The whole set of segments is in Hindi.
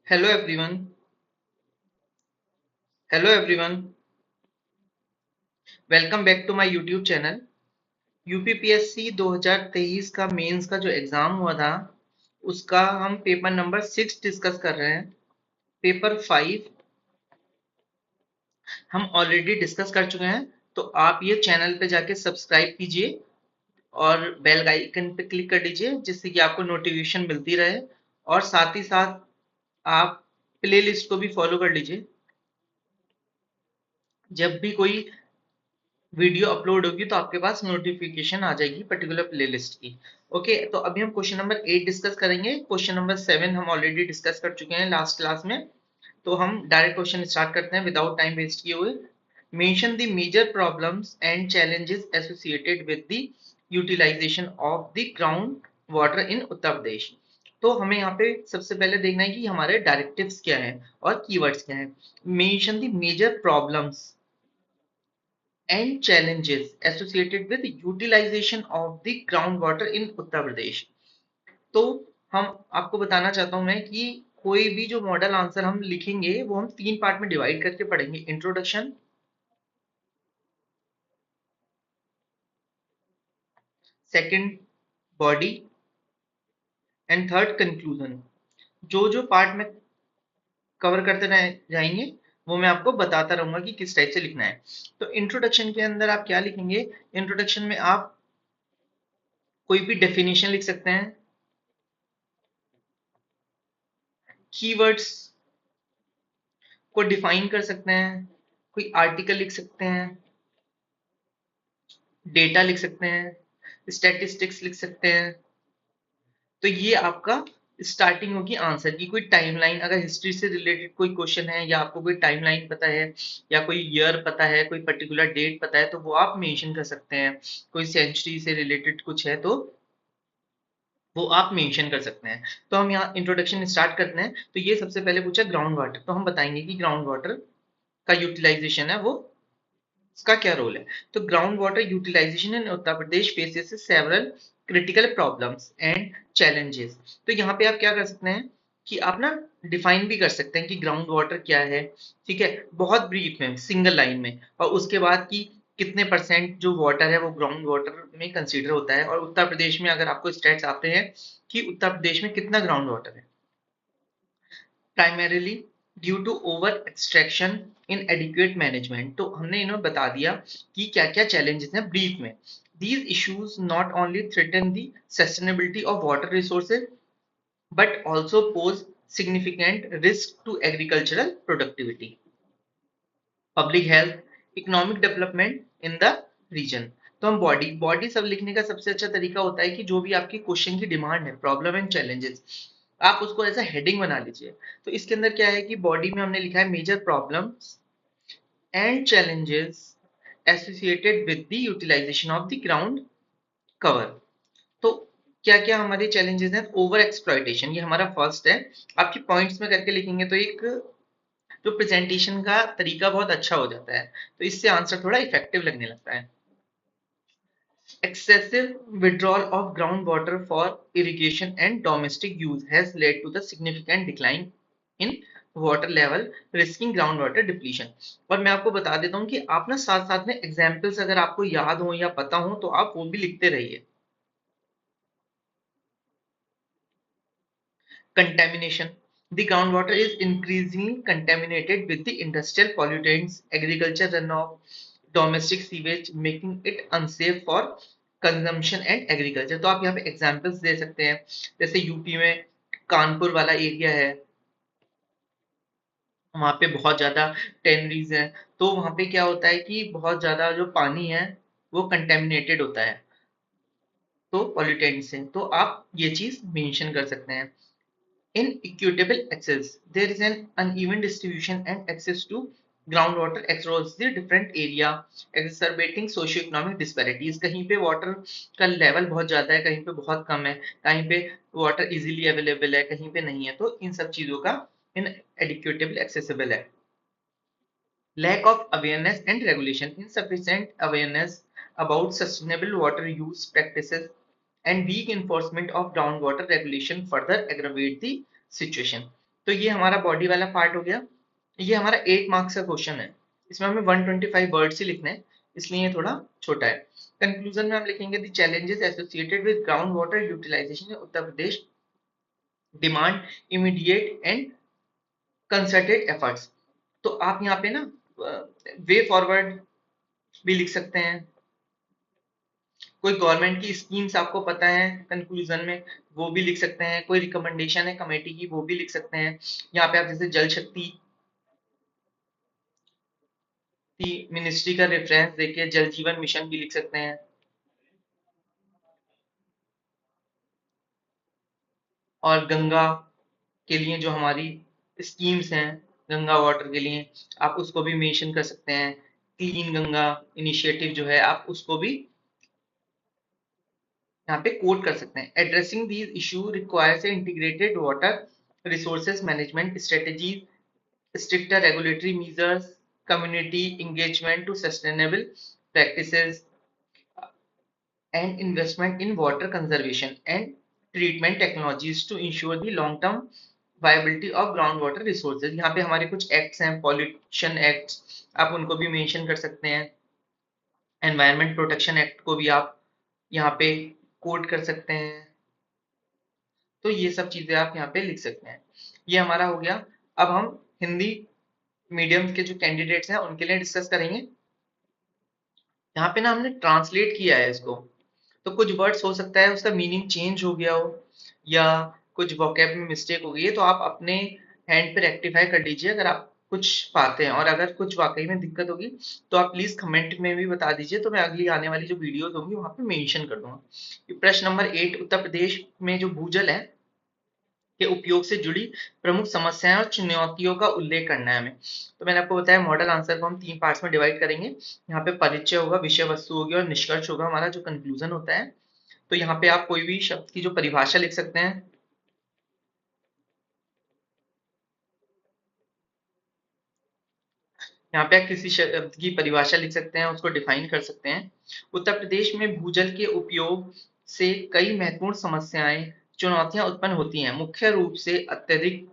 Hello everyone. Hello everyone. Welcome back to my YouTube channel. UPPSC 2023 का मेंस का जो एग्जाम हुआ था उसका हम पेपर नंबर 6 डिस्कस कर रहे हैं। पेपर 5 हम ऑलरेडी डिस्कस कर चुके हैं। तो आप ये चैनल पे जाके सब्सक्राइब कीजिए और बेल आइकन पे क्लिक कर लीजिए जिससे कि आपको नोटिफिकेशन मिलती रहे और साथ ही साथ आप प्लेलिस्ट को भी फॉलो कर लीजिए। जब भी कोई वीडियो अपलोड होगी तो आपके पास नोटिफिकेशन आ जाएगी पर्टिकुलर प्लेलिस्ट की। ओके, तो अभी हम क्वेश्चन नंबर 8 डिस्कस करेंगे। क्वेश्चन नंबर 7 हम ऑलरेडी डिस्कस कर चुके हैं लास्ट क्लास में। तो हम डायरेक्ट क्वेश्चन स्टार्ट करते हैं विदाउट टाइम वेस्ट किए हुए। Mention the major problems and challenges associated with the utilization of the ground water in Uttar Pradesh. तो हमें यहाँ पे सबसे पहले देखना है कि हमारे डायरेक्टिव्स क्या हैं और कीवर्ड्स क्या हैं। Mention the major problems and challenges associated with utilization of the groundwater in Uttar Pradesh. तो हम आपको बताना चाहता हूं मैं कि कोई भी जो मॉडल आंसर हम लिखेंगे वो हम 3 पार्ट में डिवाइड करके पढ़ेंगे। Introduction, second body and third conclusion. जो जो पार्ट में कवर करते जाएंगे वो मैं आपको बताता रहूंगा कि किस टाइप से लिखना है। तो इंट्रोडक्शन के अंदर आप क्या लिखेंगे? इंट्रोडक्शन में आप कोई भी डेफिनेशन लिख सकते हैं, कीवर्ड्स को डिफाइन कर सकते हैं, कोई आर्टिकल लिख सकते हैं, डेटा लिख सकते हैं, स्टैटिस्टिक्स लिख सकते हैं। तो ये आपका स्टार्टिंग होगी आंसर की। कोई टाइमलाइन, अगर हिस्ट्री से रिलेटेड कोई क्वेश्चन है या आपको कोई टाइमलाइन पता है या कोई ईयर पता है, कोई पर्टिकुलर डेट पता है तो वो आप मेंशन कर सकते हैं। कोई सेंचुरी से रिलेटेड कुछ है तो वो आप मेंशन कर सकते हैं। तो हम यहाँ इंट्रोडक्शन स्टार्ट करते हैं। तो ये सबसे पहले पूछा ग्राउंड वाटर, तो हम बताएंगे कि ग्राउंड वाटर का यूटिलाइजेशन है वो, इसका क्या रोल है। तो ground water utilization in Uttar Pradesh faces several critical problems and challenges. तो यहाँ पे आप क्या कर सकते हैं कि आप ना डिफाइन भी कर सकते हैं कि ग्राउंड वाटर क्या है। ठीक है, बहुत ब्रीफ में सिंगल लाइन में, और उसके बाद कि कितने परसेंट जो वाटर है वो ग्राउंड वाटर में कंसीडर होता है, और उत्तर प्रदेश में अगर आपको स्टेट्स आते हैं कि उत्तर प्रदेश में कितना ग्राउंड वाटर है। Primarily due to over extraction inadequate management. तो हमने इन्हें बता दिया कि क्या क्या चैलेंजेस हैं ब्रीफ में। These issues not only threaten the sustainability of water resources but also pose significant risk to agricultural productivity, public health, economic development in the region। तो हम बॉडी बॉडी सब लिखने का सबसे अच्छा तरीका होता है कि जो भी आपकी क्वेश्चन की डिमांड है, प्रॉब्लम एंड चैलेंजेस, आप उसको ऐसा हेडिंग बना लीजिए। तो इसके अंदर क्या है कि बॉडी में हमने लिखा है major problems and challenges associated with the utilization of the ground cover. तो क्या क्या हमारे चैलेंजेस हैं? ओवर एक्सप्लॉइटेशन, ये हमारा फर्स्ट है। आपकी पॉइंट्स में करके लिखेंगे तो एक जो प्रेजेंटेशन का तरीका बहुत अच्छा हो जाता है, तो इससे आंसर थोड़ा इफेक्टिव लगने लगता है। Excessive withdrawal of groundwater for irrigation and domestic use has led to the significant decline in water level, risking groundwater depletion। और मैं आपको बता देता हूँ कि आप ना साथ साथ में एग्जाम्पल्स अगर आपको याद हो या पता हो तो आप वो भी लिखते रहिए। Contamination. The groundwater is increasingly contaminated with the industrial pollutants, agriculture runoff, domestic sewage, making it unsafe for consumption and agriculture। तो आप यहाँ पे एग्जाम्पल्स दे सकते हैं, जैसे यूपी में कानपुर वाला एरिया है, वहाँ पे बहुत ज्यादा टेनरीज हैं। तो वहाँ पे क्या होता है कि बहुत ज्यादा जो पानी है वो कंटेमिनेटेड होता है तो पॉल्यूटेंट से, तो आप ये चीज मेंशन कर सकते हैं। Inequitable access. There is an uneven distribution and access to groundwater across the different area, exacerbating socio-economic disparities। कहीं पे वाटर का लेवल बहुत ज्यादा है, कहीं पे बहुत कम है, कहीं पे वाटर इजीली अवेलेबल है, कहीं पे नहीं है। तो इन सब चीजों का inequitable accessible है। Lack of awareness and regulation. Insufficient awareness about sustainable water use practices and weak enforcement of groundwater regulation further aggravate the situation। तो ये हमारा बॉडी वाला पार्ट हो गया। ये हमारा 8 मार्क्स का क्वेश्चन है, इसमें हमें 125 वर्ड्स ही लिखने हैं, इसलिए ये थोड़ा छोटा है। कंक्लूजन में हम लिखेंगे the challenges associated with ground water utilization in Uttar Pradesh, demand immediate and concerted efforts. तो आप यहाँ पे ना वे फॉरवर्ड भी लिख सकते हैं, कोई गवर्नमेंट की स्कीम्स आपको पता है कंक्लूजन में वो भी लिख सकते हैं, कोई रिकमेंडेशन है कमेटी की वो भी लिख सकते हैं। यहाँ पे आप जैसे जल शक्ति की मिनिस्ट्री का रेफरेंस देके जल जीवन मिशन भी लिख सकते हैं, और गंगा के लिए जो हमारी स्कीम्स हैं गंगा वाटर के लिए, आप उसको भी मेंशन कर सकते हैं। क्लीन गंगा इनिशिएटिव जो है आप उसको भी यहाँ पे कोट कर सकते हैं। Addressing these issue requires integrated water resources management strategy, stricter regulatory measures, community engagement to sustainable practices, and investment in water conservation and treatment technologies to ensure the long term viability of groundwater resources। यहाँ पे हमारे कुछ एक्ट्स हैं, पॉल्यूशन एक्ट्स आप उनको भी मेंशन कर सकते हैं, एनवायरमेंट प्रोटेक्शन एक्ट को भी आप यहाँ पे कोट कर सकते हैं। तो ये सब चीजें आप यहाँ पे लिख सकते हैं। ये हमारा हो गया। अब हम हिंदी मीडियम के जो कैंडिडेट्स हैं उनके लिए डिस्कस करेंगे। यहाँ पे ना हमने ट्रांसलेट किया है इसको, तो कुछ वर्ड्स हो सकता है उसका मीनिंग चेंज हो गया हो या कुछ वोकैब में मिस्टेक हो गई है, तो आप अपने हैंड पे रेक्टिफाई कर लीजिए अगर आप कुछ पाते हैं, और अगर कुछ वाकई में दिक्कत होगी तो आप प्लीज कमेंट में भी बता दीजिए, तो मैं अगली आने वाली जो वीडियोस होंगी वहां पे मेंशन कर दूंगा। प्रश्न नंबर 8, उत्तर प्रदेश में जो भूजल है के उपयोग से जुड़ी प्रमुख समस्याएं और चुनौतियों का उल्लेख करना है हमें। तो मैंने आपको बताया मॉडल आंसर को हम 3 पार्ट्स में डिवाइड करेंगे। यहाँ पे परिचय होगा, विषय वस्तु होगी और निष्कर्ष होगा हमारा जो कंक्लूजन होता है। तो यहाँ पे आप कोई भी शब्द की जो परिभाषा लिख सकते हैं, यहाँ पे आप किसी शब्द की परिभाषा लिख सकते हैं, उसको डिफाइन कर सकते हैं। उत्तर प्रदेश में भूजल के उपयोग से कई महत्वपूर्ण समस्याएं चुनौतियां उत्पन्न होती हैं, मुख्य रूप से अत्यधिक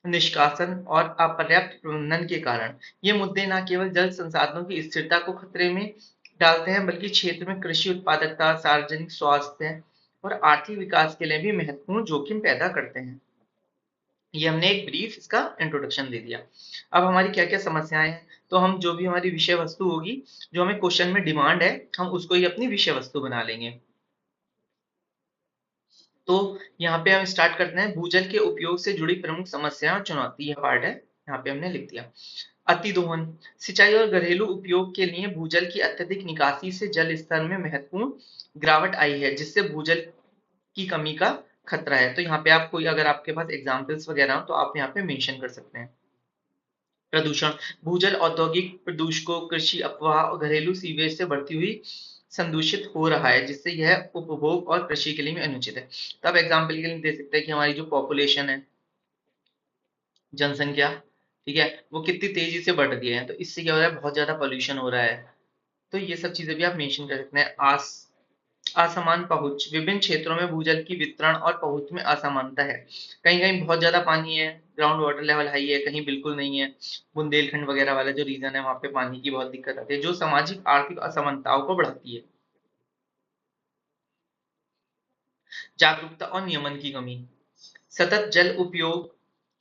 निष्कासन और अपर्याप्त प्रबंधन के कारण। ये मुद्दे न केवल जल संसाधनों की स्थिरता को खतरे में डालते हैं, बल्कि क्षेत्र में कृषि उत्पादकता, सार्वजनिक स्वास्थ्य और आर्थिक विकास के लिए भी महत्वपूर्ण जोखिम पैदा करते हैं। ये हमने एक ब्रीफ इसका इंट्रोडक्शन दे दिया। अब हमारी क्या क्या समस्याएं हैं, तो हम जो भी हमारी विषय वस्तु होगी, जो हमें क्वेश्चन में डिमांड है, हम उसको ही अपनी विषय वस्तु बना लेंगे। तो यहाँ पे हम स्टार्ट करते हैं, भूजल के उपयोग से जुड़ी प्रमुख समस्याएं और चुनौती, यह पार्ट है, यहाँ पे हमने लिख दिया। अतिदोहन, सिंचाई और घरेलू उपयोग के लिए भूजल की अत्यधिक निकासी से जल स्तर में महत्वपूर्ण गिरावट आई है, जिससे भूजल की कमी का खतरा है। तो यहाँ पे आप कोई अगर आपके पास एग्जाम्पल्स वगैरह हो तो आप यहाँ पे मेंशन कर सकते हैं। प्रदूषण, भूजल औद्योगिक प्रदूषकों, कृषि अपवाह और घरेलू सीवेज से बढ़ती हुई संदूषित हो रहा है, जिससे यह उपभोग और कृषि के लिए भी अनुचित है। तो आप एग्जाम्पल के लिए दे सकते हैं कि हमारी जो पॉपुलेशन है, जनसंख्या, ठीक है, वो कितनी तेजी से बढ़ रही है, तो इससे क्या हो रहा है, बहुत ज्यादा पॉल्यूशन हो रहा है। तो ये सब चीजें भी आप मेंशन कर सकते हैं। असमान पहुंच, विभिन्न क्षेत्रों में भूजल की वितरण और पहुंच में असमानता है। कहीं कहीं बहुत ज्यादा पानी है, ग्राउंड वाटर लेवल हाई है, कहीं बिल्कुल नहीं है। बुंदेलखंड वगैरह वाला जो रीजन है वहां पे पानी की बहुत दिक्कत आती है, जो सामाजिक आर्थिक असमानताओं को बढ़ाती है। जागरूकता और नियमन की कमी, सतत जल उपयोग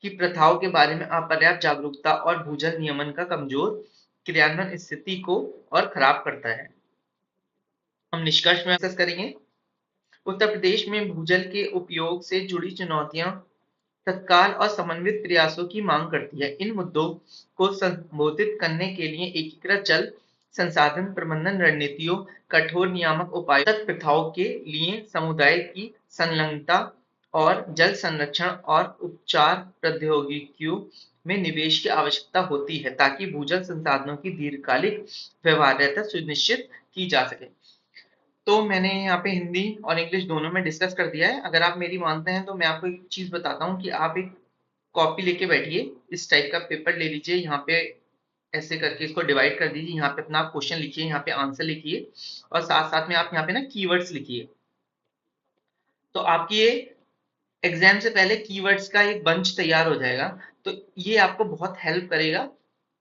की प्रथाओं के बारे में अपर्याप्त जागरूकता और भूजल नियमन का कमजोर क्रियान्वयन स्थिति को और खराब करता है। हम निष्कर्ष में डिस्कस करेंगे। उत्तर प्रदेश में भूजल के उपयोग से जुड़ी चुनौतियां तत्काल और समन्वित प्रयासों की मांग करती है। इन मुद्दों को संबोधित करने के लिए एकीकृत जल संसाधन प्रबंधन रणनीतियों, कठोर नियामक उपायों, सतत प्रथाओं के लिए समुदाय की संलग्नता और जल संरक्षण और उपचार प्रौद्योगिकियों में निवेश की आवश्यकता होती है, ताकि भूजल संसाधनों की दीर्घकालिक व्यवहार्यता सुनिश्चित की जा सके। तो मैंने यहाँ पे हिंदी और इंग्लिश दोनों में डिस्कस कर दिया है। अगर आप मेरी मानते हैं तो मैं आपको एक चीज बताता हूँ कि आप एक कॉपी लेके बैठिए, इस टाइप का पेपर ले लीजिए, यहाँ पे ऐसे करके इसको डिवाइड कर दीजिए, यहाँ पे अपना क्वेश्चन लिखिए, यहाँ पे आंसर लिखिए, और साथ साथ में आप यहाँ पे ना कीवर्ड्स लिखिए। तो आपकी ये एग्जाम से पहले कीवर्ड्स का एक बंच तैयार हो जाएगा। तो ये आपको बहुत हेल्प करेगा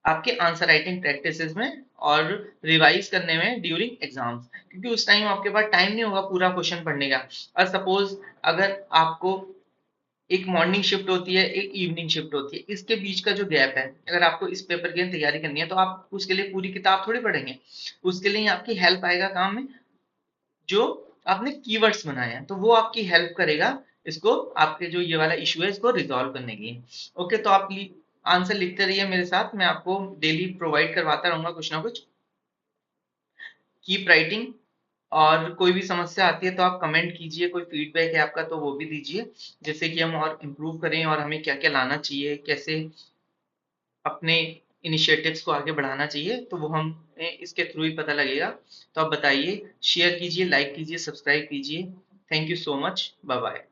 आपके आंसर राइटिंग प्रैक्टिसेस में और रिवाइज करने में ड्यूरिंग एग्जाम्स, क्योंकि उस टाइम आपके पास टाइम नहीं होगा पूरा क्वेश्चन पढ़ने का। और सपोज अगर आपको एक मॉर्निंग शिफ्ट होती है, एक इवनिंग शिफ्ट होती है, इसके बीच का जो गैप है, अगर आपको इस पेपर की तैयारी करनी है तो आप उसके लिए पूरी किताब थोड़ी पढ़ेंगे। उसके लिए आपकी हेल्प आएगा काम में, जो आपने कीवर्ड्स बनाए हैं, तो वो आपकी हेल्प करेगा इसको, आपके जो ये वाला इशू है इसको रिजॉल्व करने के लिए। ओके, तो आप आंसर लिखते रहिए मेरे साथ, मैं आपको डेली प्रोवाइड करवाता रहूंगा कुछ ना कुछ। Keep writing. और कोई भी समस्या आती है तो आप कमेंट कीजिए, कोई फीडबैक है आपका तो वो भी दीजिए, जैसे कि हम और इम्प्रूव करें और हमें क्या क्या लाना चाहिए, कैसे अपने इनिशिएटिव्स को आगे बढ़ाना चाहिए, तो वो हम इसके थ्रू ही पता लगेगा। तो आप बताइए, शेयर कीजिए, लाइक कीजिए, सब्सक्राइब कीजिए। Thank you so much, bye bye.